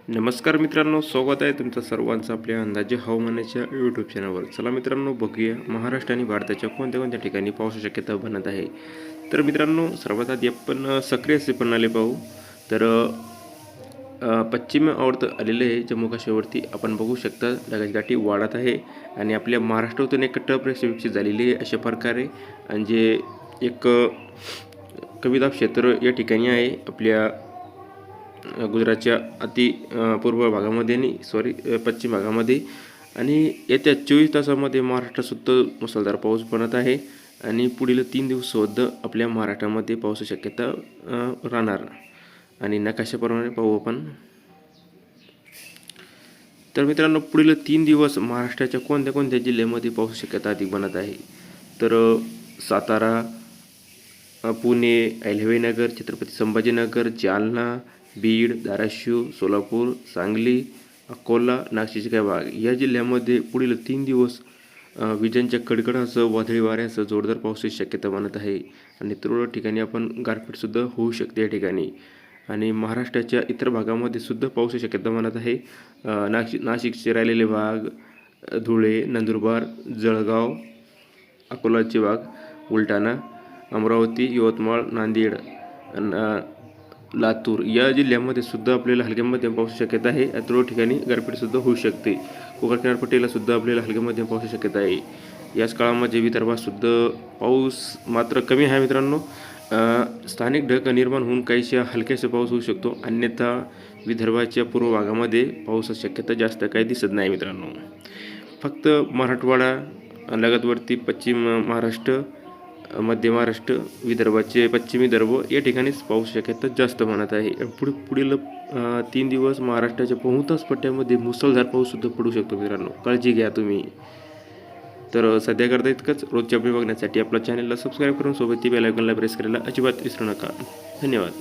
नमस्कार मित्रांनो, स्वागत आहे तुमचं सर्वांचं आपल्या अंदाजे हवामानाच्या यूट्यूब चॅनलवर. चला मित्रांनो, बघूया महाराष्ट्र आणि भारताच्या कोणत्या कोणत्या ठिकाणी पावसाची शक्यता बनत आहे. तर मित्रांनो, सर्वात आधी आपण सक्रिय प्रणाली पाहू. तर पश्चिम आवर्त आलेले आहे जम्मू काश्मीरवरती. आपण बघू शकता ढगाची दाटी वाढत आहे आणि आपल्या महाराष्ट्रातून एक टप रेषा विकसित झालेली आहे अशा प्रकारे. आणि जे एक कमी दाब क्षेत्र या ठिकाणी आहे आपल्या गुजरातच्या पूर्व भागामध्ये आणि पश्चिम भागामध्ये. आणि येत्या 24 तासामध्ये महाराष्ट्रात मुसळधार पाऊस पडत आहे आणि पुढील 3 दिवस सुद्धा आपल्या महाराष्ट्रामध्ये पावसाची शक्यता राहणार. आणि नकाशाप्रमाणे पाहू आपण. तर मित्रांनो, पुढील 3 दिवस महाराष्ट्राच्या कोणत्या कोणत्या जिल्ह्यामध्ये पावसाची शक्यता अधिक बनत आहे. तर सातारा, पुणे, अहिल्यानगर, छत्रपती संभाजीनगर, जालना, बीड, धाराशिव, सोलापूर, सांगली, अकोला, नाशिकचे काही भाग या जिल्ह्यामध्ये पुढील 3 दिवस विजांच्या कडकडासह वादळी वाऱ्यासह जोरदार पावसाची शक्यता बनत आहे. आणि तुरळक ठिकाणी आपण गारपीटसुद्धा होऊ शकते या ठिकाणी. आणि महाराष्ट्राच्या इतर भागामध्ये सुद्धा पावसाची शक्यता बनत आहे. नाशिकचे राहिलेले भाग, धुळे, नंदुरबार, जळगाव, अकोलाचे भाग, बुलढाणा, अमरावती, यवतमाळ, नांदेड, लातूर या जिल्ह्यामध्ये सुद्धा आपल्याला हलक्या मध्यम पावसाची शक्यता आहे. तुरळक ठिकाणी गारपीटसुद्धा होऊ शकते. कोकण किनारपट्टीला सुद्धा आपल्याला हलक्या मध्यम पावसाची शक्यता आहे. याच काळामध्ये विदर्भात सुद्धा पाऊस मात्र कमी आहे मित्रांनो. स्थानिक ढग निर्माण होऊन काहीशा हलक्याचा पाऊस होऊ शकतो. अन्यथा विदर्भाच्या पूर्व भागामध्ये पावसाची शक्यता जास्त काही दिसत नाही मित्रांनो. फक्त मराठवाडा, लगतवरती पश्चिम महाराष्ट्र, मध्य महाराष्ट्र, विदर्भाचे पश्चिमी विदर्भ या ठिकाणीच पाऊस शक्यता जास्त बनत आहे. पुढील 3 दिवस महाराष्ट्राच्या बहुतांश पट्ट्यामध्ये मुसळधार पाऊससुद्धा पडू शकतो मित्रांनो. काळजी घ्या तुम्ही. तर सध्या करता इतकंच. रोजच्या अपडेट बघण्यासाठी आपल्या चॅनलला सबस्क्राईब करून सोबत ती बेल आयकॉनला प्रेस करायला अजिबात विसरू नका. धन्यवाद.